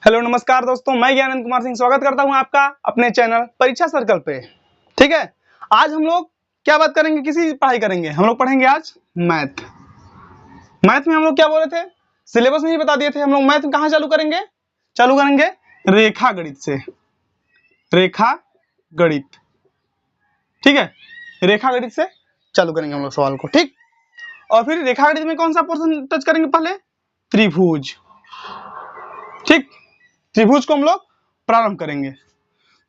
Hello नमस्कार दोस्तों, मैं ज्ञानंद कुमार सिंह स्वागत करता हूं आपका अपने चैनल परीक्षा सर्कल पे। ठीक है, आज हम लोग क्या बात करेंगे, किसी पढ़ाई करेंगे। हम लोग पढ़ेंगे आज मैथ। मैथ में हम लोग क्या बोले थे, सिलेबस में ही बता दिए थे। हम लोग मैथ में कहां चालू करेंगे रेखा गणित से। रेखा गणित, ठीक है, रेखा गणित से चालू करेंगे हम लोग सवाल को। ठीक, और फिर रेखा गणित में कौन सा पोर्शन टच करेंगे, पहले त्रिभुज। ठीक, त्रिभुज को हम लोग प्रारंभ करेंगे।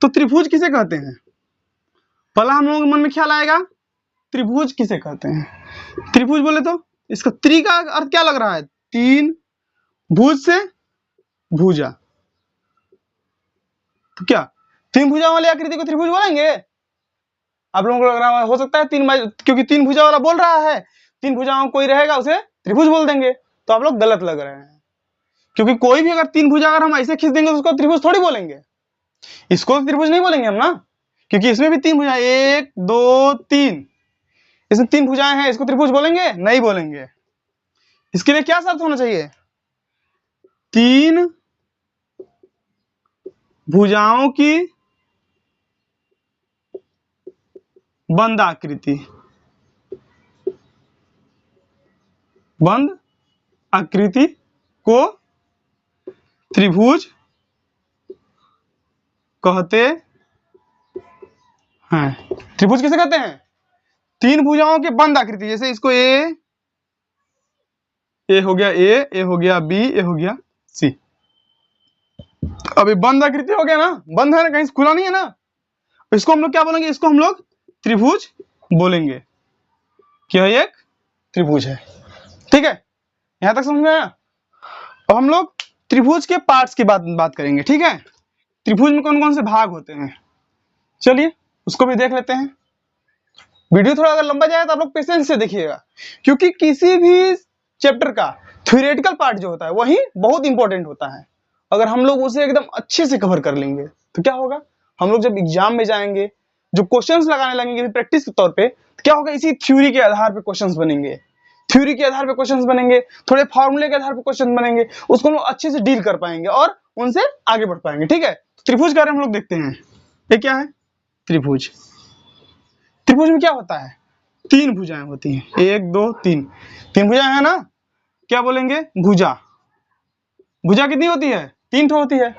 तो त्रिभुज किसे कहते हैं, पहला हम लोगों के मन में ख्याल आएगा, त्रिभुज किसे कहते हैं। त्रिभुज बोले तो इसका त्रि का अर्थ क्या लग रहा है, तीन, भुज से भुजा। तो क्या तीन भुजा वाली आकृति को त्रिभुज बोलेंगे। आप लोगों को लग रहा है हो सकता है क्योंकि तीन भुजा वाला बोल रहा है, तीन भुजाओं कोई रहेगा उसे त्रिभुज बोल देंगे। तो आप लोग गलत लग रहे हैं, क्योंकि कोई भी अगर तीन भुजा अगर हम ऐसे खींच देंगे तो उसको त्रिभुज थोड़ी बोलेंगे। इसको त्रिभुज नहीं बोलेंगे हम ना, क्योंकि इसमें भी तीन भुजाएं, एक दो तीन, इसमें तीन भुजाएं हैं। इसको त्रिभुज बोलेंगे, नहीं बोलेंगे। इसके लिए क्या शर्त होना चाहिए, तीन भुजाओं की बंद आकृति, बंद आकृति को त्रिभुज कहते हैं। त्रिभुज किसे कहते हैं, तीन भुजाओं के बंद आकृति। जैसे इसको ए हो गया, ए हो गया बी, ए हो गया सी। अभी बंद आकृति हो गया ना, बंद है ना, कहीं खुला नहीं है ना। इसको हम लोग क्या बोलेंगे, इसको हम लोग त्रिभुज बोलेंगे कि यह एक त्रिभुज है। ठीक है, यहां तक समझ में आया। अब हम लोग त्रिभुज के पार्ट्स की बात करेंगे। ठीक है, त्रिभुज में कौन कौन से भाग होते हैं, चलिए उसको भी देख लेते हैं। वीडियो थोड़ा अगर लंबा जाए तो आप लोग पेशेंस से देखिएगा, क्योंकि किसी भी चैप्टर का थ्योरेटिकल पार्ट जो होता है वही बहुत इंपॉर्टेंट होता है। अगर हम लोग उसे एकदम अच्छे से कवर कर लेंगे तो क्या होगा, हम लोग जब एग्जाम में जाएंगे, जो क्वेश्चंस लगाने लगेंगे प्रैक्टिस के तौर पे, तो क्या होगा, इसी थ्योरी के आधार पे क्वेश्चंस बनेंगे। थ्योरी के आधार पे क्वेश्चंस बनेंगे, थोड़े फॉर्मूले के आधार पे क्वेश्चन बनेंगे, उसको हम लोग अच्छे से डील कर पाएंगे और उनसे आगे बढ़ पाएंगे। ठीक है, त्रिभुज के बारे में हम लोग देखते हैं। ये क्या है, त्रिभुज। त्रिभुज में क्या होता है, तीन भुजाएं होती हैं, एक दो तीन, तीन भुजाएं है ना। क्या बोलेंगे, भुजा। भुजा कितनी होती है, तीन ठो होती है।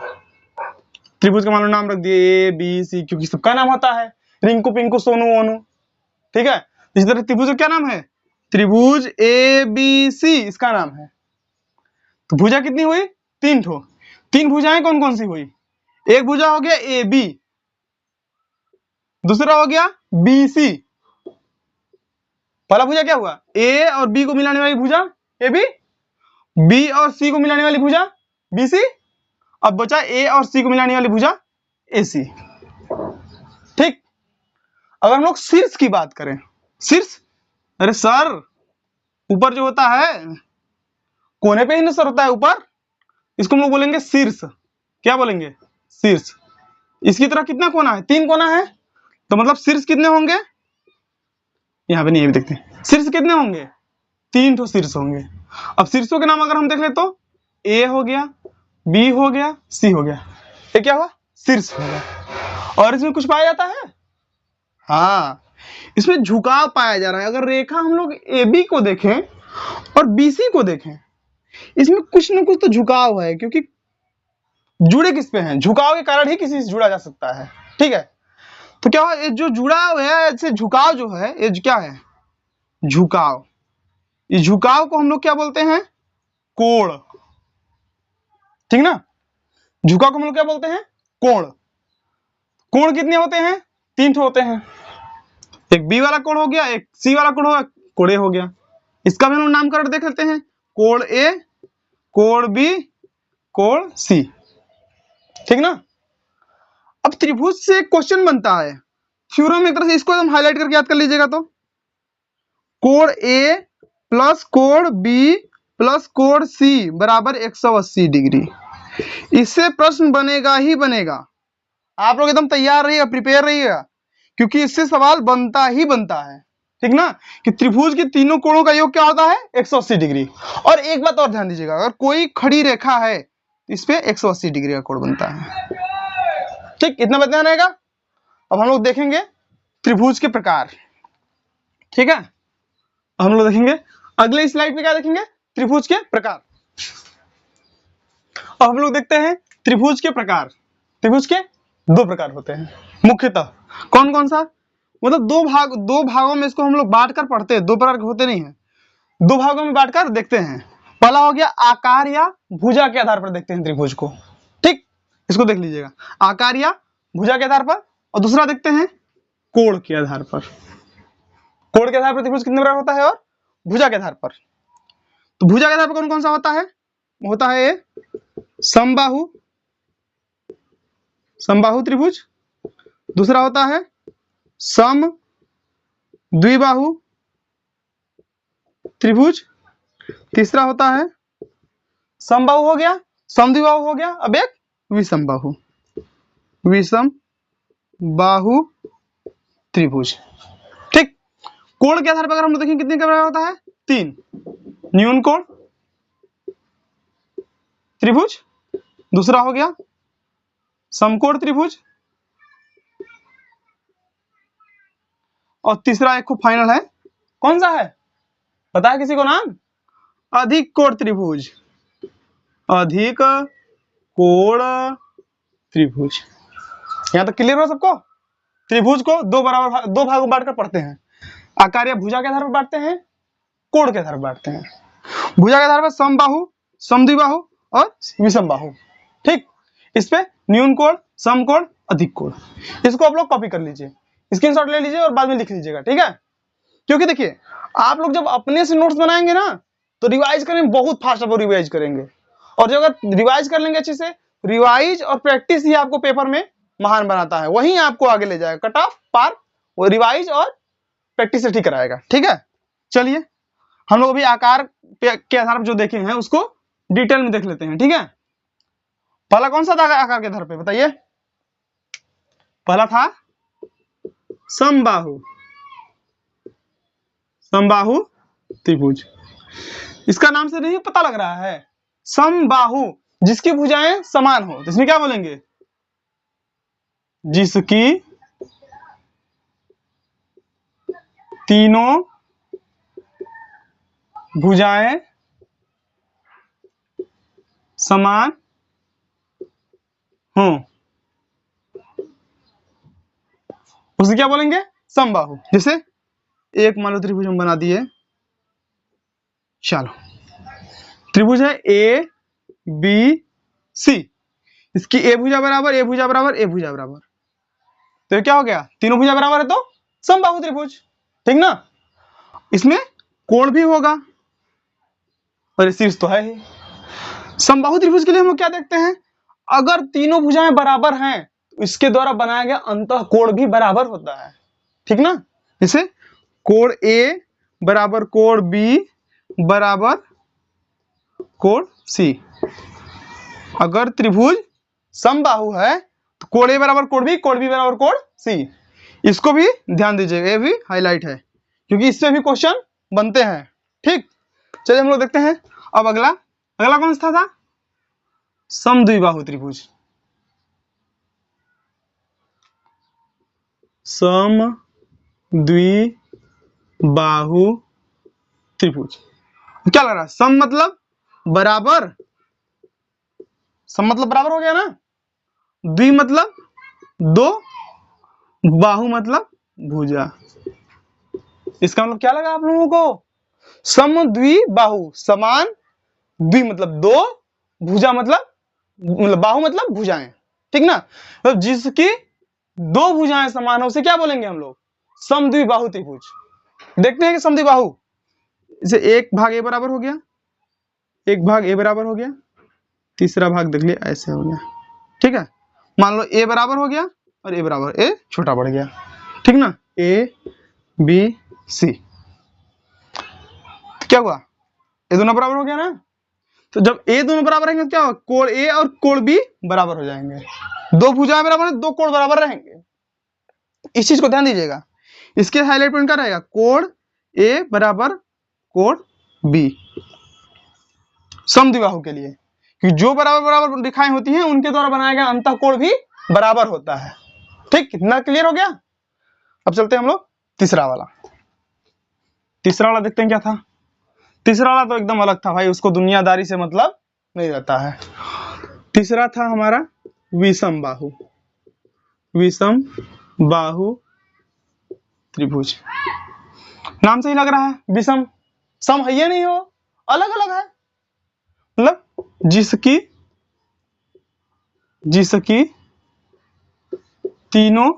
त्रिभुज का मान लो नाम रख दिए ए बी सी, क्योंकि सबका नाम होता है, रिंकू पिंकू सोनू ओनू। ठीक है, इसी तरह त्रिभुज का क्या नाम है, त्रिभुज ए बी सी, इसका नाम है। तो भुजा कितनी हुई, तीन ठो। तीन भुजाएं कौन कौन सी हुई, एक भुजा हो गया ए बी, दूसरा हो गया बी सी। पहला भुजा क्या हुआ, ए और बी को मिलाने वाली भुजा ए बी, बी और सी को मिलाने वाली भुजा बी सी, अब बचा ए और सी को मिलाने वाली भुजा ए सी। ठीक, अगर हम लोग शीर्ष की बात करें, शीर्ष, अरे सर ऊपर जो होता है कोने पे ही ना सर होता है ऊपर, इसको हम लोग बोलेंगे शीर्ष। क्या बोलेंगे, शीर्ष। इसकी तरह कितना कोना है, तीन कोना है, तो मतलब शीर्ष कितने होंगे, यहाँ पे नहीं है, देखते हैं शीर्ष कितने होंगे, तीन ठो शीर्ष होंगे। अब शीर्षों के नाम अगर हम देख ले तो ए हो गया, बी हो गया, सी हो गया, ये क्या हुआ, शीर्ष हो गया। और इसमें कुछ पाया जाता है, हाँ, इसमें झुकाव पाया जा रहा है। अगर रेखा हम लोग ए बी को देखें और बी सी को देखें, इसमें कुछ ना कुछ तो झुकाव है, क्योंकि जुड़े किस पे हैं, झुकाव के कारण ही किसी से जुड़ा जा सकता है। ठीक है, तो क्या हुआ, जो जुड़ा हुआ है ऐसे झुकाव जो है, ये क्या है, झुकाव। इस झुकाव को हम लोग क्या बोलते हैं, कोण। ठीक ना, झुकाव को हम लोग क्या बोलते हैं, कोण। कोण कितने होते हैं, तीन ठो होते हैं। एक बी वाला कोण हो गया, एक सी वाला कोण हो गया, कोण ए हो गया। इसका भी हम लोग नामकरण देख लेते हैं, कोण ए, कोण बी, कोण सी। ठीक ना। अब त्रिभुज से क्वेश्चन बनता है थ्योरम, एक तरह से इसको हम हाईलाइट करके याद कर लीजिएगा। तो कोण ए प्लस कोण बी प्लस कोण सी बराबर 180 डिग्री। इससे प्रश्न बनेगा ही बनेगा, आप लोग एकदम तैयार रहिएगा, प्रिपेयर रहिएगा, क्योंकि इससे सवाल बनता ही बनता है। ठीक ना, कि त्रिभुज के तीनों कोणों का योग क्या होता है, 180 डिग्री। और एक बात और ध्यान दीजिएगा, अगर कोई खड़ी रेखा है तो इस पे 180 डिग्री का कोण बनता है। ठीक, इतना बताना रहेगा। अब हम लोग देखेंगे त्रिभुज के प्रकार। ठीक है, हम लोग देखेंगे अगले स्लाइड पे क्या देखेंगे, त्रिभुज के प्रकार। अब हम लोग देखते हैं त्रिभुज के प्रकार। त्रिभुज के दो प्रकार होते हैं मुख्यतः। कौन कौन सा, मतलब दो भागों में इसको हम लोग बांट कर पढ़ते हैं, दो प्रकार के होते नहीं है, दो भागों में बांटकर देखते हैं। पहला हो गया आकार या भुजा के आधार पर देखते हैं त्रिभुज को। ठीक, इसको देख लीजिएगा, आकार या भुजा के आधार पर। और दूसरा देखते हैं कोण के आधार पर। कोण के आधार पर त्रिभुज कितने प्रकार होता है, और भुजा के आधार पर। तो भुजा के आधार पर कौन कौन सा होता है, होता है समबाहु, समबाहु त्रिभुज। दूसरा होता है सम द्विबाहु त्रिभुज। तीसरा होता है समबाहु हो गया, समद्विबाहु हो गया, अब एक विषमबाहु, विषम बाहु त्रिभुज। ठीक, कोण के आधार पर अगर हम लोग देखें कितने प्रकार होता है, 3। न्यून कोण त्रिभुज, दूसरा हो गया समकोण त्रिभुज, और तीसरा एक फाइनल है, कौन सा है पता है किसी को नाम, अधिक कोण त्रिभुज। अधिक कोण त्रिभुज। यहां तक क्लियर हो सबको। त्रिभुज को दो भागों में बांटकर पढ़ते हैं। आकार या भुजा के आधार पर बांटते हैं, कोण के आधार पर बांटते हैं। भुजा के आधार पर समबाहु, समद्विबाहु और विषमबाहु। ठीक, इस पे न्यून कोण, समकोण, अधिक कोण। इसको आप लोग कॉपी कर लीजिए, स्क्रीनशॉट ले लीजिए और बाद में लिख लीजिएगा। ठीक है, क्योंकि देखिए आप लोग जब अपने से नोट्स बनाएंगे ना तो रिवाइज करने में बहुत फास्ट आप रिवाइज करेंगे, और जो अगर रिवाइज कर लेंगे अच्छे से, रिवाइज और प्रैक्टिस ही आपको पेपर में महान बनाता है, वहीं आपको आगे ले जाएगा, कट ऑफ पार वो रिवाइज और प्रैक्टिस से ठीक कराएगा। ठीक है, चलिए हम लोग अभी आकार के आधार पर जो देखे हैं उसको डिटेल में देख लेते हैं। ठीक है, पहला कौन सा था आकार के आधार पे बताइए, पहला था समबाहु, समबाहु त्रिभुज। इसका नाम से नहीं पता लग रहा है, समबाहु, जिसकी भुजाएं समान हो। तो इसमें क्या बोलेंगे, जिसकी तीनों भुजाएं समान हो, उसे क्या बोलेंगे, समबाहु। जैसे एक मान लो त्रिभुज हम बना दिए, चलो त्रिभुज है ए बी सी, इसकी ए भुजा बराबर, ए भुजा बराबर, ए भुजा बराबर, तो ये क्या हो गया, तीनों भुजा बराबर है तो समबाहु त्रिभुज। ठीक ना, इसमें कोण भी होगा और शीर्ष तो है ही। समबाहु त्रिभुज के लिए हम लोग क्या देखते हैं, अगर तीनों भुजाएं बराबर हैं तो इसके द्वारा बनाया गया अंतः कोण भी बराबर होता है। ठीक ना, जैसे कोण ए बराबर कोण बी बराबर कोण सी। अगर त्रिभुज समबाहु है तो कोण ए बराबर कोण बी बराबर कोण सी। इसको भी ध्यान दीजिएगा, ये भी हाईलाइट है क्योंकि इससे भी क्वेश्चन बनते हैं। ठीक, चलिए हम लोग देखते हैं अब अगला। अगला कौन सा था, समद्विबाहु त्रिभुज। समद्विबाहु त्रिभुज क्या लग रहा है, सम मतलब बराबर, सम मतलब बराबर हो गया ना, द्वि मतलब दो, बाहु मतलब भुजा। इसका मतलब क्या लगा आप लोगों को, सम द्वि बाहु, समान, द्वि मतलब दो, भुजा मतलब बाहु मतलब भुजाएं। ठीक ना, तो जिसकी दो भुजाएं समान हो उसे क्या बोलेंगे हम लोग, समद्विबाहु त्रिभुज। देखते हैं कि समद्विबाहु, इसे एक भाग ए बराबर हो गया, एक भाग ए बराबर हो गया, तीसरा भाग देख लिया ऐसे हो गया। ठीक है, मान लो ए बराबर हो गया और ए बराबर, ए छोटा बढ़ गया। ठीक ना, ए बी सी, तो क्या हुआ, ए दोनों बराबर हो गया ना। तो जब ए दोनों बराबर रहेंगे तो क्या होगा, कोण ए और कोण बी बराबर हो जाएंगे। दो भुजाएं बराबर है, दो कोण बराबर रहेंगे। इस चीज को ध्यान दीजिएगा। इसके हाईलाइट पॉइंट क्या रहेगा, कोण ए बराबर कोण बी समद्विबाहु के लिए। कि जो बराबर बराबर रेखाएं होती हैं उनके द्वारा बनाया गया अंतःकोण भी बराबर होता है। ठीक, कितना क्लियर हो गया। अब चलते हैं हम लोग तीसरा वाला। तीसरा वाला देखते हैं क्या था। तीसरा वाला तो एकदम अलग था भाई, उसको दुनियादारी से मतलब नहीं रहता है। तीसरा था हमारा विषम बाहु। विषम बाहु त्रिभुज। नाम से ही लग रहा है विषम, सम है ये नहीं हो, अलग अलग है। मतलब जिसकी तीनों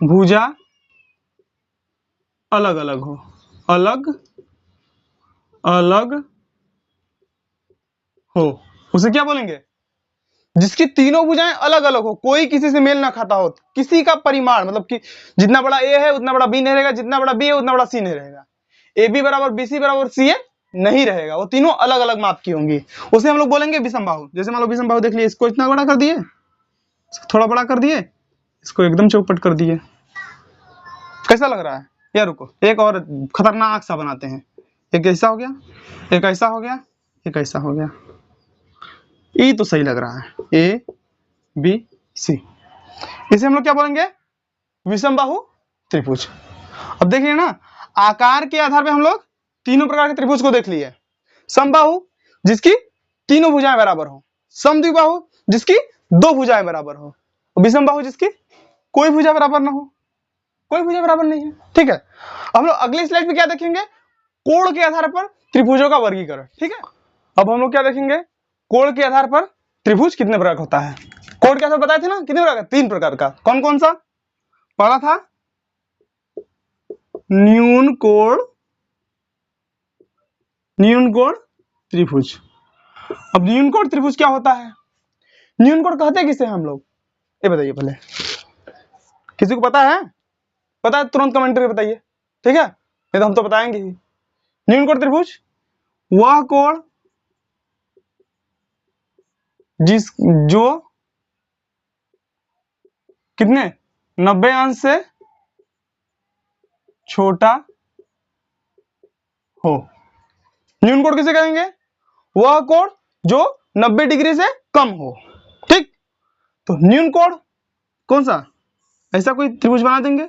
भुजा अलग अलग हो, अलग अलग हो, उसे क्या बोलेंगे। जिसकी तीनों भुजाएं अलग अलग हो, कोई किसी से मेल ना खाता हो, किसी का परिमाण मतलब कि जितना बड़ा ए है उतना बड़ा बी नहीं रहेगा, जितना बड़ा बी है उतना बड़ा सी नहीं रहेगा, ए बी बराबर बी सी बराबर सी ए नहीं रहेगा, वो तीनों अलग अलग माप की होंगी, उसे हम लोग बोलेंगे विषम बाहु। जैसे मान लो विषम बाहु देख लिए, इसको इतना बड़ा कर दिए, थोड़ा बड़ा कर दिए, इसको एकदम चौपट कर दिए, कैसा लग रहा है यार। रुको एक और खतरनाक सा बनाते हैं, एक ऐसा हो गया, एक ऐसा हो गया, एक ऐसा हो गया, ये तो सही लग रहा है, ए बी सी, इसे हम लोग क्या बोलेंगे, विषम बाहु त्रिभुज। अब देखिए ना, आकार के आधार पे हम लोग तीनों प्रकार के त्रिभुज को देख लिए। समबाहु जिसकी तीनों भुजाएं बराबर हो, समद्विबाहु जिसकी दो भुजाएं बराबर हो, विषम बाहु जिसकी कोई भुजा बराबर ना हो, कोई भुजा बराबर नहीं है। ठीक है, हम लोग अगली स्लाइड पे क्या देखेंगे, कोण के आधार पर त्रिभुजों का वर्गीकरण। ठीक है, अब हम लोग क्या देखेंगे, कोण के आधार पर त्रिभुज कितने प्रकार का होता है। कोण के आधार बताए थे ना कितने प्रकार का, तीन प्रकार का। कौन कौन सा, पहला था न्यून कोण त्रिभुज। अब न्यून कोण त्रिभुज क्या होता है, न्यून कोण कहते किसे हम लोग, ये बताइए पहले, किसी को पता है, पता है तुरंत कमेंट करके बताइए। ठीक है, नहीं तो हम तो बताएंगे ही। न्यून कोण त्रिभुज वह कोण जो कितने 90 अंश से छोटा हो। न्यून कोण किसे कहेंगे, वह कोण जो 90 डिग्री से कम हो। ठीक, तो न्यून कोण कौन सा, ऐसा कोई त्रिभुज बना देंगे,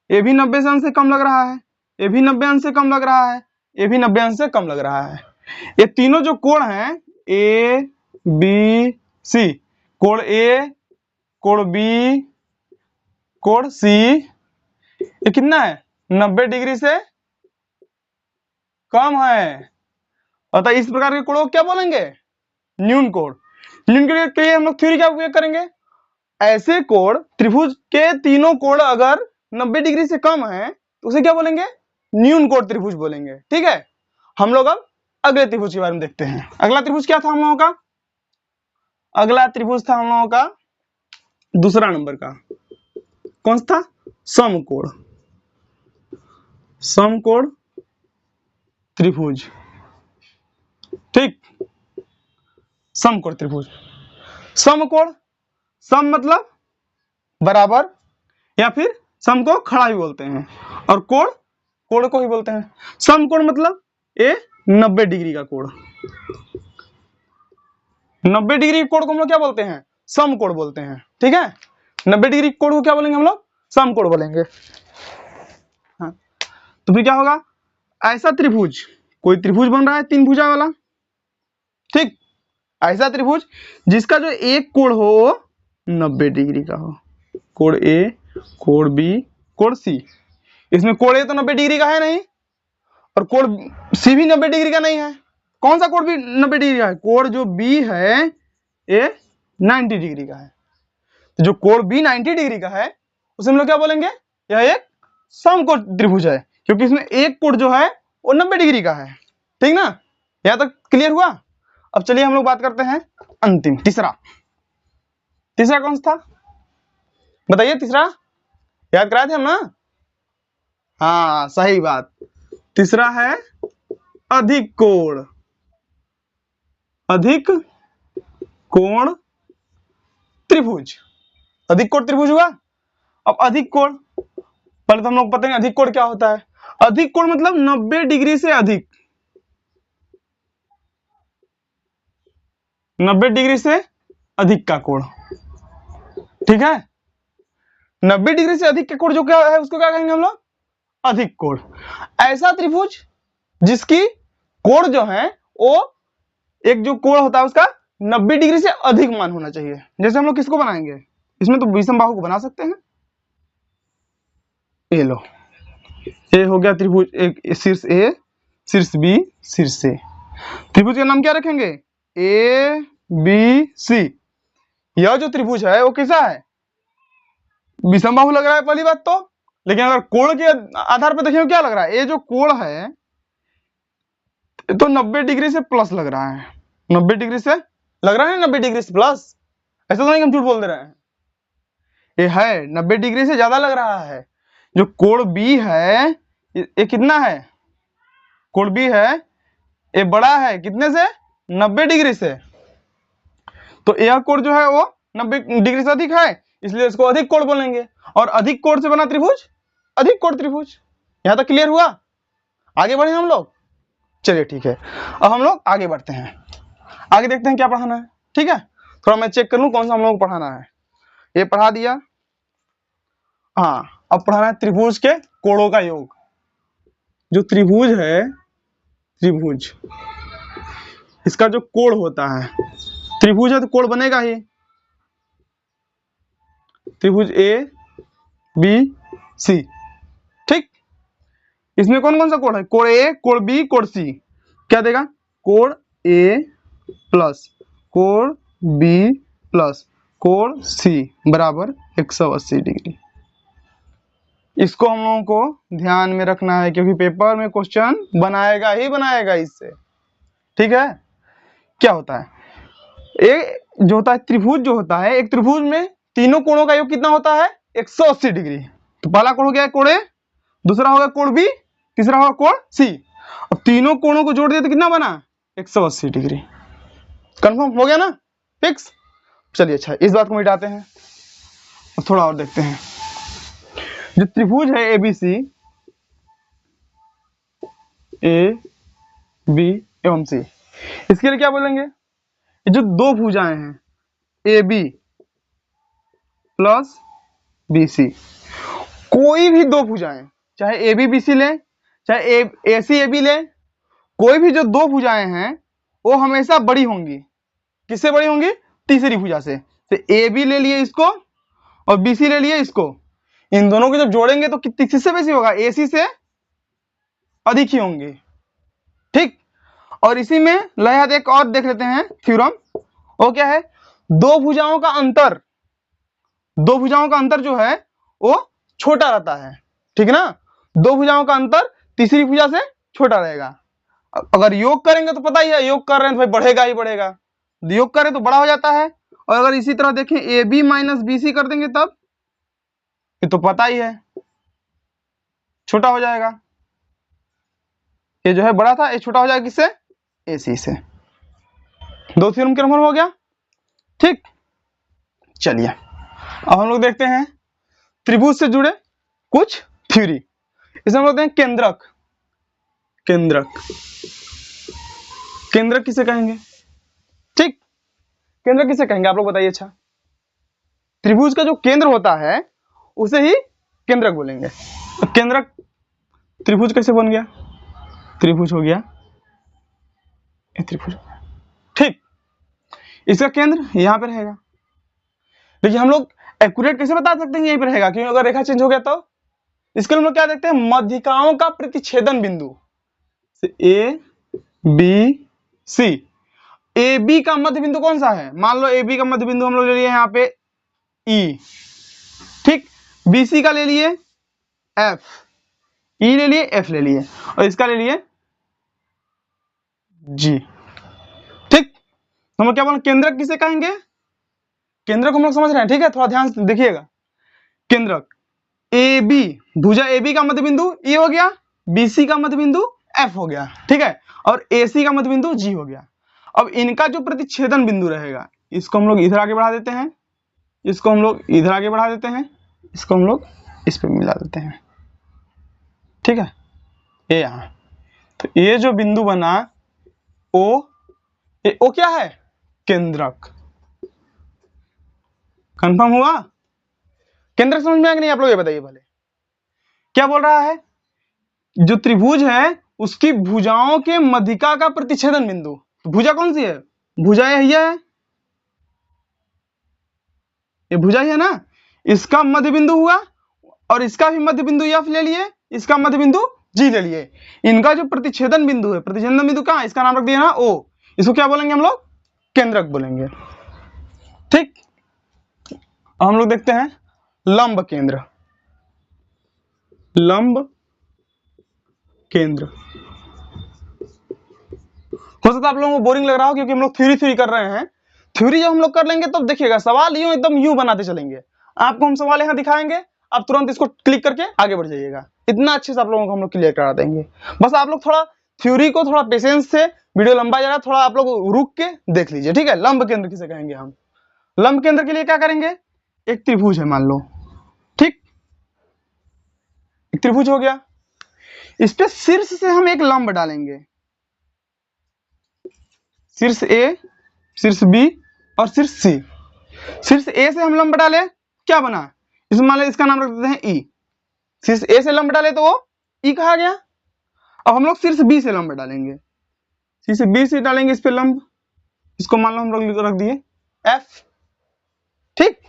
ये भी 90 अंश से कम लग रहा है, ये भी 90 अंश से कम लग रहा है, ये भी 90 अंश से कम लग रहा है। ये तीनों जो कोण हैं, ए बी सी, कोण ए, कोण बी, कोण सी, ये कितना है 90 डिग्री से कम है, अतः इस प्रकार के कोणों को क्या बोलेंगे, न्यून कोण। न्यून कोण के लिए हम लोग थ्योरी क्या उपयोग करेंगे, ऐसे कोण त्रिभुज के तीनों कोण अगर 90 डिग्री से कम है तो उसे क्या बोलेंगे, न्यून कोण त्रिभुज बोलेंगे। ठीक है, हम लोग अब अगले त्रिभुज के बारे में देखते हैं। अगला त्रिभुज क्या था हम लोगों का, अगला त्रिभुज था हम लोगों का दूसरा नंबर का, कौन सा था, समकोण। समकोण त्रिभुज। ठीक, समकोण त्रिभुज। समकोण, सम मतलब बराबर, या फिर सम को खड़ा भी बोलते हैं, और कोण कोण को ही बोलते हैं। समकोण मतलब ए 90 डिग्री का कोण, 90 डिग्री कोण को हम लोग क्या बोलते हैं, समकोण बोलते हैं। ठीक है, 90 डिग्री कोण को क्या बोलेंगे हम लोग, समकोण बोलेंगे। हाँ, तो फिर क्या होगा, ऐसा त्रिभुज, कोई त्रिभुज बन रहा है तीन भुजा वाला। ठीक, ऐसा त्रिभुज जिसका जो एक कोण हो 90 डिग्री का हो, कोण ए, कोण बी, कोण सी। इसमें कोण ए तो 90 डिग्री का है नहीं, और कोण सी भी 90 डिग्री का नहीं है। कौन सा कोण भी 90 डिग्री का है, कोण जो बी है ये 90 डिग्री का है। तो जो कोण बी 90 डिग्री का है उसे हम लोग क्या बोलेंगे, यह एक समकोण त्रिभुज है, क्योंकि इसमें एक कोण जो है वो 90 डिग्री का है। ठीक ना, यहां तक क्लियर हुआ। अब चलिए हम लोग बात करते हैं अंतिम, तीसरा। तीसरा कौन सा था बताइए, तीसरा याद कराए थे हम ना। हाँ सही बात, तीसरा है अधिक कोण। अधिक कोण त्रिभुज, अधिक कोण त्रिभुज हुआ। अब अधिक कोण, पहले तो हम लोग पता है अधिक कोण क्या होता है। अधिक कोण मतलब 90 डिग्री से अधिक, 90 डिग्री से अधिक का कोण, ठीक है। 90 डिग्री से अधिक का कोण जो क्या है उसको क्या कहेंगे हम लोग, अधिक कोण। ऐसा त्रिभुज जिसकी कोण जो है वो एक जो कोण होता है उसका 90 डिग्री से अधिक मान होना चाहिए। जैसे हम लोग किसको बनाएंगे, इसमें तो विषमबाहु को बना सकते हैं। ये लो, ये हो गया त्रिभुज, एक शीर्ष ए, शीर्ष बी, शीर्ष ए। त्रिभुज का नाम क्या रखेंगे, ए बी सी। यह जो त्रिभुज है वो कैसा है, विषमबाहु लग रहा है पहली बात तो, लेकिन अगर कोण के आधार पर देखें क्या लग रहा है, ये जो कोण है तो 90 डिग्री से प्लस लग रहा है, 90 डिग्री से लग रहा है, 90 डिग्री से प्लस। ऐसा तो नहीं हम झूठ बोल दे रहे हैं, ये है 90 डिग्री से ज्यादा लग रहा है। जो कोण बी है ये कितना है, कोण बी है ये बड़ा है कितने से, 90 डिग्री से। तो यह कोण जो है वो 90 डिग्री से अधिक है, इसलिए इसको अधिक कोण बोलेंगे। और अधिक कोण से बना त्रिभुज अधिक कोण त्रिभुज। यहां तक क्लियर हुआ, आगे बढ़े हम लोग। चलिए ठीक है, अब हम लोग आगे बढ़ते हैं, आगे देखते हैं क्या पढ़ाना है। ठीक है, थोड़ा मैं चेक कर लूं कौन सा हम लोग को पढ़ाना है। ये पढ़ा दिया, हाँ अब पढ़ाना है त्रिभुज के कोणों का योग। जो त्रिभुज है, त्रिभुज इसका जो कोण होता है, त्रिभुज है तो कोण बनेगा ही। त्रिभुज ए बी सी, ठीक। इसमें कौन कौन सा कोण है, कोण ए, कोण बी, कोण सी। क्या देगा, कोण ए प्लस कोण बी प्लस कोण सी बराबर 180 डिग्री। इसको हम लोगों को ध्यान में रखना है क्योंकि पेपर में क्वेश्चन बनाएगा ही बनाएगा इससे। ठीक है, क्या होता है, एक जो होता है त्रिभुज जो होता है, एक त्रिभुज में तीनों कोणों का योग कितना होता है, 180 डिग्री। तो पहला कोण हो गया कोण ए, दूसरा होगा कोण बी, तीसरा होगा कोण सी। अब तीनों कोणों को जोड़ दिया तो कितना बना, 180 डिग्री। कंफर्म हो गया ना, फिक्स। चलिए अच्छा, इस बात को मिटाते हैं और थोड़ा और देखते हैं। जो त्रिभुज है एबीसी, ए बी एवं सी, इसके लिए क्या बोलेंगे, जो दो भुजाएं हैं A B plus B C, कोई भी दो भुजाएं, चाहे ए बी बी सी ले, चाहे ए सी ए बी ले, कोई भी जो दो भुजाएं हैं वो हमेशा बड़ी होंगी। किससे बड़ी होंगी, तीसरी भुजा से। तो ए बी ले लिए इसको और बी सी ले लिए इसको, इन दोनों को जब जोड़ेंगे तो किससे बेसी होगा, ए सी से अधिक ही होंगे। ठीक, और इसी में लहद एक और देख लेते हैं थ्योरम, वो क्या है, दो भुजाओं का अंतर, दो भुजाओं का अंतर जो है वो छोटा रहता है। ठीक है ना, दो भुजाओं का अंतर तीसरी भुजा से छोटा रहेगा। अगर योग करेंगे तो पता ही है, योग कर रहे हैं तो भाई बढ़ेगा ही बढ़ेगा, योग करें तो बड़ा हो जाता है। और अगर इसी तरह देखें A B minus B C कर देंगे तब, ये तो पता ही है छोटा हो जाएगा। ये जो है बड़ा था, ये छोटा हो जाएगा किससे, ए सी से। दो थ्योरम क्या हो गया, ठीक। चलिए अब हम लोग देखते हैं त्रिभुज से जुड़े कुछ थ्योरी। इसमें हम लोग देखते हैं केंद्रक। केंद्रक, केंद्रक किसे कहेंगे, ठीक, केंद्रक किसे कहेंगे आप लोग बताइए। अच्छा, त्रिभुज का जो केंद्र होता है उसे ही केंद्रक बोलेंगे। तो केंद्रक त्रिभुज कैसे बन गया, त्रिभुज हो गया, ये त्रिभुज, ठीक। इसका केंद्र यहां पे रहेगा, लेकिन हम लोग एक्यूरेट कैसे बता सकते हैं यहीं पे रहेगा, क्योंकि अगर रेखा चेंज हो गया तो इसके लिए हम लोग क्या देखते हैं, मध्यिकाओं का प्रतिच्छेदन बिंदु। A B C, A B का मध्य बिंदु कौन सा है, मान लो ए बी का मध्य बिंदु हम लोग ले लिए यहाँ पे ई, ठीक। बी सी का ले लिए एफ, ई ले लिए, एफ ले लिए, और इसका ले लिए जी, ठीक। हम लोग क्या बोले, केंद्रक किसे कहेंगे, केंद्रक हम लोग समझ रहे हैं, ठीक है, थोड़ा ध्यान से देखिएगा। केंद्रक ए बी, भुजा ए बी का मध्य बिंदु ई हो गया, बी सी का मध्य बिंदु एफ हो गया, ठीक है, और ए सी का मध्य बिंदु जी हो गया। अब इनका जो प्रतिच्छेदन बिंदु रहेगा, इसको हम लोग इधर आगे बढ़ा देते हैं, इसको हम लोग इधर आगे बढ़ा देते हैं, इसको हम लोग इस पे मिला देते हैं, ठीक है, ये यहाँ। तो ये जो बिंदु बना ओ, ये ओ क्या है, केंद्रक। कंफर्म हुआ? केंद्रक समझ में आया कि नहीं आप लोग ये बताइए पहले। क्या बोल रहा है? जो त्रिभुज है उसकी भुजाओं के मध्यिका का प्रतिच्छेदन बिंदु, तो भुजा कौन सी है? भुजा यही है, ये भुजा ही है ना। इसका मध्य बिंदु हुआ और इसका भी मध्य बिंदु एफ ले लिए, इसका मध्य बिंदु जी ले लिए। इनका जो प्रतिच्छेदन बिंदु है, प्रतिच्छेदन बिंदु कहाँ है? इसका नाम रख दिया ना ओ। इसको क्या बोलेंगे हम लोग? केंद्रक बोलेंगे। ठीक, अब हम लोग देखते हैं लंब केंद्र। लंब केंद्र हो सकता है आप लोगों को बोरिंग लग रहा हो क्योंकि हम लोग थ्योरी कर रहे हैं। थ्योरी जब हम लोग कर लेंगे तब देखिएगा सवाल यूं एकदम यूं बनाते चलेंगे। आपको हम सवाल यहां दिखाएंगे, आप तुरंत इसको क्लिक करके आगे बढ़ जाइएगा। इतना अच्छे से आप लोगों को हम लोग क्लियर करा देंगे। बस आप लोग थोड़ा थ्योरी को थोड़ा पेशेंस से, वीडियो लंबा जा रहा है, थोड़ा आप लोग रुक के देख लीजिए, ठीक है। लंब केंद्र किसे कहेंगे हम? लंब केंद्र के लिए क्या करेंगे? एक त्रिभुज है मान लो, ठीक, एक त्रिभुज हो गया। इस पे शीर्ष से हम एक लंब डालेंगे, शीर्ष ए, शीर्ष बी और शीर्ष सी। शीर्ष ए से हम लंब डाले, क्या बना? इसमें मान लो इसका नाम रख देते हैं ई। शीर्ष ए से लंब डाले तो वो ई कहा गया। अब हम लोग शीर्ष बी से लंब डालेंगे, शीर्ष बी से डालेंगे इस पे लंब, इसको मान लो हम रख दिए एफ, ठीक।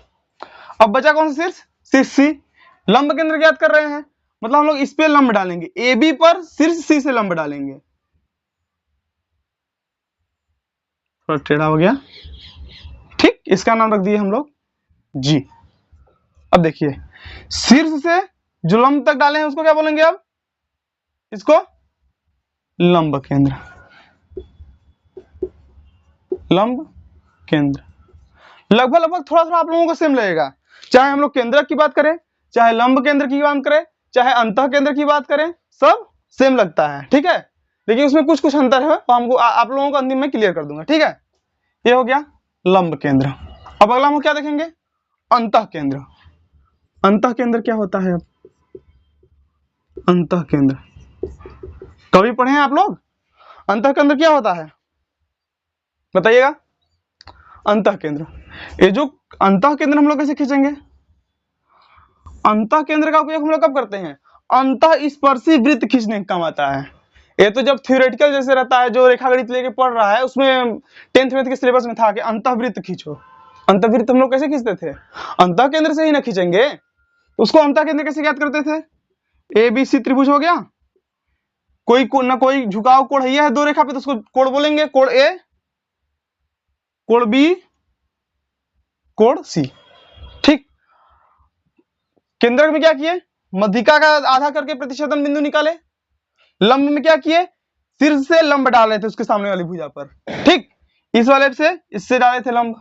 अब बचा कौन सा शीर्ष? शीर्ष सी। लंब केंद्र ज्ञात कर रहे हैं, मतलब हम लोग इस पे लंब डालेंगे, ए बी पर शीर्ष सी से लंब डालेंगे। थोड़ा टेढ़ा हो गया, ठीक। इसका नाम रख दिए हम लोग जी। अब देखिए शीर्ष से जो लंब तक डाले हैं उसको क्या बोलेंगे? अब इसको लंब केंद्र, लंब केंद्र। लगभग लगभग थोड़ा थोड़ा आप लोगों को सेम लगेगा, चाहे हम लोग केंद्रक की बात करें, चाहे लंब केंद्र की बात करें, चाहे अंतः केंद्र की बात करें, सब सेम लगता है, ठीक है। लेकिन उसमें कुछ कुछ अंतर है, तो हमको आप लोगों को अंतिम में क्लियर कर दूंगा, ठीक है। ये हो गया लंब केंद्र। अब अगला हम क्या देखेंगे? अंतः केंद्र। अंतः केंद्र क्या होता है? अब अंतः केंद्र कभी पढ़े हैं आप लोग? अंतः केंद्र क्या होता है बताइएगा? अंतः केंद्र, ये जो अंतः केंद्र हम लोग कैसे खींचेंगे? अंतः केंद्र का उपयोग हम लोग कब करते हैं? अंतः स्पर्शी वृत्त खींचने का काम आता है। ये तो जब थ्योरेटिकल जैसे रहता है, जो रेखागणित लेके पढ़ रहा है, उसमें 10th में के सिलेबस में था कि अंतःवृत्त खींचो। अंतःवृत्त हम लोग कैसे खींचते थे? अंतः केंद्र से ही ना खींचेंगे, उसको अंतः केंद्र कैसे ज्ञात करते थे? ए बी सी त्रिभुज हो गया, कोई ना कोई झुकाव कोण है दो रेखा पे, तो उसको कोण बोलेंगे, कोण ए, कोण बी, कोण सी, ठीक। केंद्रक में क्या किए? मध्यिका का आधा करके प्रतिच्छेदन बिंदु निकाले। लंब में क्या किए? शीर्ष से लंब डाले थे उसके सामने वाली भुजा पर, ठीक। इस वाले से इससे डाले थे लंब।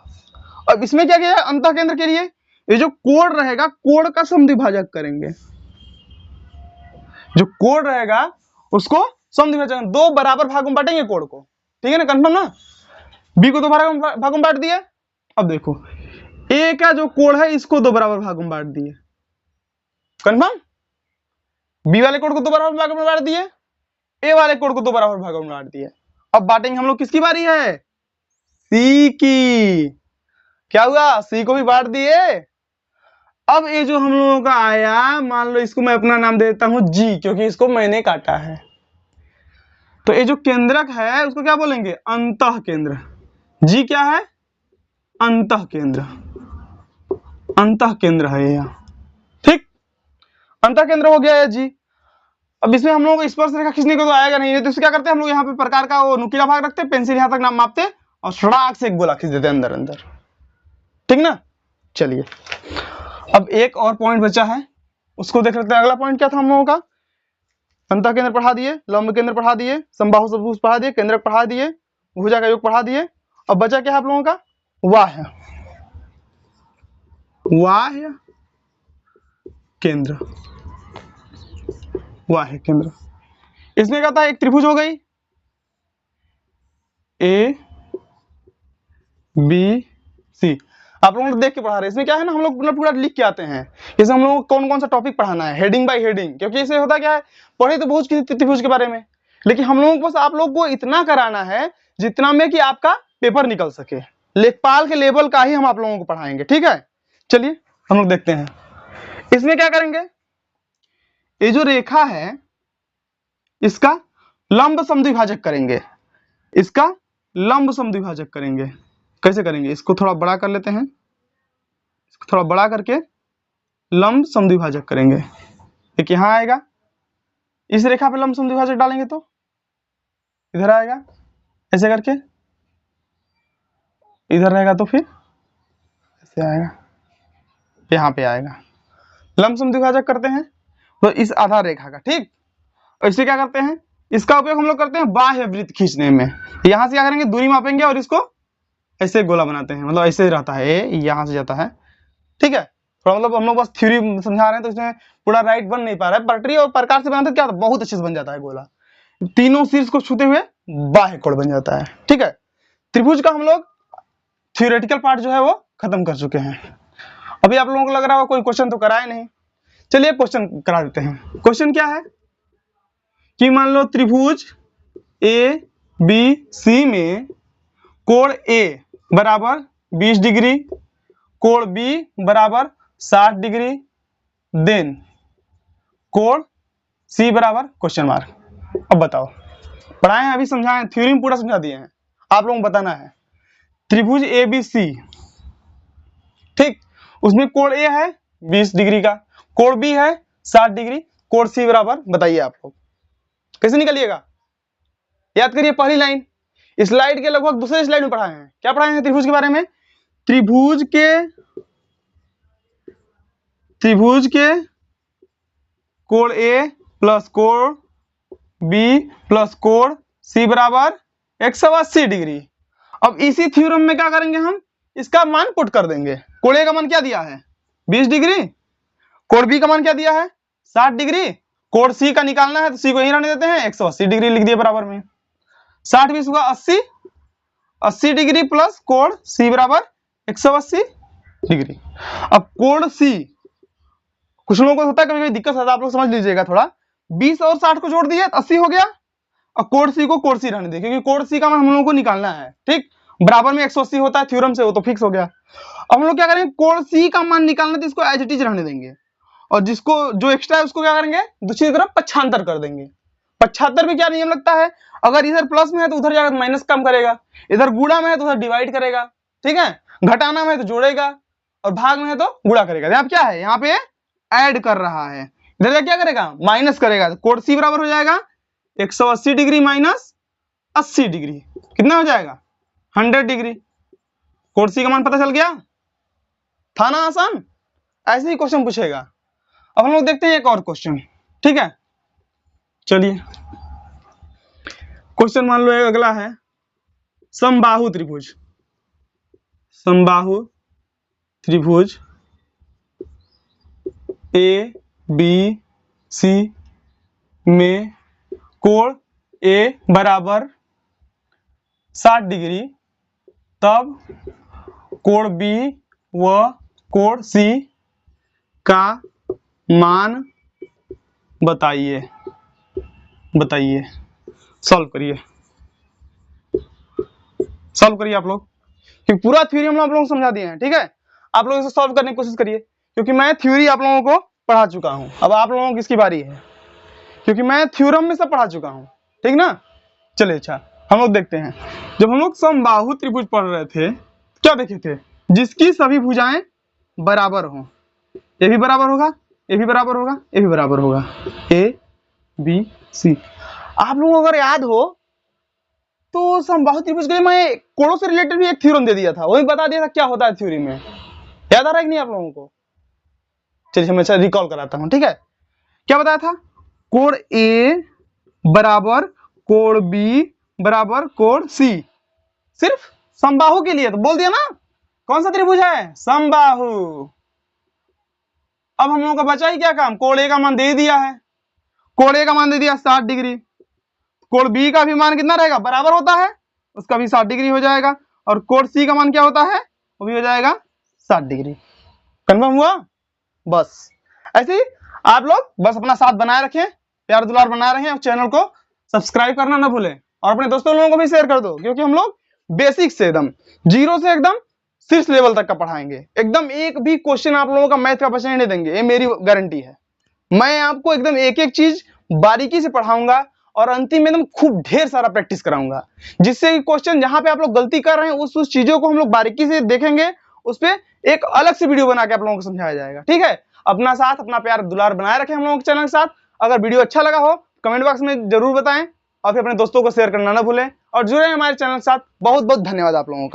अब इसमें क्या किया? अंतः केंद्र के लिए ये जो कोण रहेगा, कोण का समद्विभाजक करेंगे। जो कोण रहेगा उसको समद्विभाजक, दो बराबर भागों में बांटेंगे कोण को, ठीक है ना, कंफर्म ना। बी को दो भागों में बांट दिया। अब देखो ए का जो कोण है इसको दो बराबर भागों में बांट दिए, कंफर्म। बी वाले कोण को दो बराबर भागों में बांट दिए, ए वाले कोण को दो बराबर भागों में बांट दिए। अब बांटेंगे हम लोग, किसकी बारी है? सी की। क्या हुआ? सी को भी बांट दिए। अब ये जो हम लोगों का आया, मान लो इसको मैं अपना नाम दे देता हूं जी, क्योंकि इसको मैंने काटा है। तो ये जो केंद्रक है उसको क्या बोलेंगे? अंतः केंद्र। जी क्या है? अंतः केंद्र। अंतः केंद्र है ये, ठीक। अंतः केंद्र हो गया है जी। अब इसमें हम लोग को स्पर्श रेखा खींचने को तो आएगा नहीं, तो क्या करते हैं हम लोग? यहाँ पे प्रकार का वो नुकीला भाग रखते हैं, पेंसिल यहाँ तक नाम मापते और सड़ाक से एक गोला खींच देते हैं अंदर अंदर, ठीक ना। चलिए अब एक और पॉइंट बचा है, उसको देख लेते हैं। अगला पॉइंट क्या था हम लोगों का? अंतः केंद्र पढ़ा दिए, लंब केंद्र पढ़ा दिए, समबाहु चतुर्भुज पढ़ा दिए, केंद्रक पढ़ा दिए, भुजा का योग पढ़ा दिए। अब बचा क्या है आप लोगों का? बाह्य, बाह्य केंद्र। बाह्य केंद्र इसमें क्या था? एक त्रिभुज हो गई, ए बी सी। आप लोगों को देख के पढ़ा रहे हैं। इसमें क्या है ना, हम लोग पूरा लिख के आते हैं। इसमें हम लोगों को कौन कौन सा टॉपिक पढ़ाना है, हेडिंग बाय हेडिंग, क्योंकि इसे होता क्या है, पढ़े तो बहुत किसी त्रिभुज के बारे में, लेकिन हम लोगों को बस आप लोग को इतना कराना है जितना में कि आपका पेपर निकल सके, लेखपाल के लेवल का ही हम आप लोगों को पढ़ाएंगे, ठीक है। चलिए हम लोग देखते हैं इसमें क्या करेंगे। ये जो रेखा है इसका लंब समद्विभाजक करेंगे, इसका लंब समद्विभाजक करेंगे। कैसे करेंगे, इसको थोड़ा बड़ा कर लेते हैं, इसको थोड़ा बड़ा करके लंब समद्विभाजक करेंगे। एक यहां आएगा, इस रेखा पे लंब समद्विभाजक डालेंगे तो इधर आएगा, ऐसे करके इधर रहेगा तो फिर ऐसे आएगा, यहाँ पे आएगा। लंब समद्विभाजक करते हैं तो इस आधार रेखा का, ठीक। और इसे क्या करते हैं, इसका उपयोग हम लोग करते हैं बाह्य वृत्त खींचने में। यहां से क्या करेंगे, दूरी मापेंगे और इसको ऐसे गोला बनाते हैं, मतलब ऐसे रहता है, यहां से जाता है, ठीक है। थोड़ा मतलब हम लोग बस थ्योरी समझा रहे हैं तो इसमें पूरा राइट बन नहीं पा रहा है। पटरी और प्रकार से बनाते क्या होता है, बहुत अच्छे से बन जाता है गोला, तीनों शीर्ष को छूते हुए बाह्य कोण बन जाता है, ठीक है। त्रिभुज का हम लोग थ्योरेटिकल पार्ट जो है वो खत्म कर चुके हैं। अभी आप लोगों को लग रहा होगा कोई क्वेश्चन तो कराए नहीं, चलिए क्वेश्चन करा देते हैं। क्वेश्चन क्या है कि मान लो त्रिभुज ए बी सी में कोण ए बराबर 20 डिग्री, कोण बी बराबर 60 डिग्री, देन कोण सी बराबर क्वेश्चन मार्क। अब बताओ, पढ़ाए हैं अभी, समझाएं, थ्योरी में पूरा समझा दिए हैं, आप लोगों को बताना है। त्रिभुज ए बी सी, ठीक, उसमें कोण ए है 20 डिग्री का, कोण बी है 60 डिग्री, कोण सी बराबर बताइए आप लोग कैसे निकलिएगा। याद करिए पहली लाइन, स्लाइड के लगभग दूसरे स्लाइड में पढ़ाए हैं। क्या पढ़ाए हैं त्रिभुज के बारे में, त्रिभुज के कोण ए प्लस कोण बी प्लस कोण सी बराबर 180 डिग्री। अब इसी थ्योरम में क्या करेंगे, हम इसका मान पुट कर देंगे। कोण ए का मान क्या दिया है 20 डिग्री, कोण बी का मान क्या दिया है 60 डिग्री, कोण सी का निकालना है तो सी को यहीं रहने देते हैं, 180 डिग्री लिख दिए बराबर में। 60 20 हुआ 80, 80 डिग्री प्लस कोण सी बराबर 180 डिग्री। अब कोण सी, कुछ लोगों को होता है कभी कभी दिक्कत होता है, आप लोग समझ लीजिएगा थोड़ा, 20 और 60 को जोड़ दिए 80 हो गया। और कोण सी को कोण सी रहने दे, क्योंकि कोण सी का मान हम लोगों को निकालना है, ठीक, बराबर में 180 होता है थ्योरम से, वो तो फिक्स हो गया। अब हम लोग क्या करेंगे, कोण सी का मान निकालना तो इसको एज इट इज रहने देंगे, और जिसको जो एक्स्ट्रा है उसको क्या करेंगे दूसरी तरफ पक्षांतर कर देंगे। पक्षांतर में क्या नियम लगता है, अगर इधर प्लस में है तो उधर जाकर माइनस कम करेगा, इधर गुणा में है तो उधर डिवाइड करेगा, ठीक है, घटाना में है तो जोड़ेगा, और भाग में है तो गुणा करेगा। यहाँ क्या है, यहाँ पे ऐड कर रहा है, इधर क्या करेगा माइनस करेगा, तो कोण सी बराबर हो जाएगा 180 डिग्री माइनस 80 डिग्री, कितना हो जाएगा 100 डिग्री। कोण सी का मान पता चल गया, था ना आसान, ऐसे ही क्वेश्चन पूछेगा। अब हम लोग देखते हैं एक और क्वेश्चन, ठीक है। चलिए क्वेश्चन मान लो अगला है, समबाहु त्रिभुज, समबाहु त्रिभुज ए बी सी में कोण ए बराबर 60 डिग्री, तब कोण बी व कोण सी का मान बताइए, बताइए, सॉल्व करिए, सॉल्व करिए आप लोग, क्योंकि पूरा थ्योरी हम आप लोगों को समझा दिए हैं, ठीक है। आप लोग इसे सॉल्व करने की कोशिश करिए, क्योंकि मैं थ्योरी आप लोगों को पढ़ा चुका हूं, अब आप लोगों की किसकी बारी है, क्योंकि मैं थ्योरम में सब पढ़ा चुका हूं, ठीक ना। चलिए अच्छा हम लोग देखते हैं, जब हम लोग समबाहु त्रिभुज पढ़ रहे थे क्या देखे थे, जिसकी सभी भुजाएं बराबर हों, ये भी बराबर होगा, ये भी बराबर होगा, ये भी बराबर होगा, ए बी सी। आप लोगों को अगर याद हो तो समबाहु त्रिभुज के लिए मैं कोणों से रिलेटेड भी एक थ्योरम दे दिया था, वही बता दिया था क्या होता है थ्योरी में, याद आ रहा है कि नहीं आप लोगों को। चलिए मैं रिकॉल कराता हूं, ठीक है। क्या बताया था, कोण ए बराबर कोण बी बराबर कोण सी, सिर्फ समबाहु के लिए, तो बोल दिया ना कौन सा त्रिभुज है समबाहु। अब हम लोगों का बचा ही क्या काम, कोण ए का मान दे दिया है, कोण ए का मान दे दिया 60 डिग्री, कोण बी का भी मान कितना रहेगा बराबर होता है, उसका भी 60 डिग्री हो जाएगा, और कोण सी का मान क्या होता है वो भी हो जाएगा 60 डिग्री। कन्फर्म हुआ, बस ऐसे ही आप लोग बस अपना साथ बनाए रखें, प्यार दुलार बनाए रखें, और चैनल को सब्सक्राइब करना ना भूलें, और अपने दोस्तों लोगों को भी शेयर कर दो, क्योंकि हम लोग बेसिक से एकदम 0 से एकदम 6 लेवल तक का पढ़ाएंगे। एकदम एक भी क्वेश्चन आप लोगों का मैथ का बचने नहीं देंगे, ये मेरी गारंटी है। मैं आपको एकदम एक एक चीज बारीकी से पढ़ाऊंगा और अंतिम में एकदम खूब ढेर सारा प्रैक्टिस कराऊंगा, जिससे कि क्वेश्चन जहां पे आप लोग गलती कर रहे हैं उस चीजों को हम लोग बारीकी से देखेंगे, उस पे एक अलग से वीडियो बना के आप लोगों को समझाया जाएगा। ठीक है, अपना साथ अपना प्यार दुलार बनाए रखें हम लोगों के चैनल के साथ। अगर वीडियो अच्छा लगा हो कमेंट बॉक्स में जरूर बताएं और फिर अपने दोस्तों को शेयर करना ना भूलें और जुड़े हमारे चैनल के साथ। बहुत बहुत धन्यवाद आप लोगों का।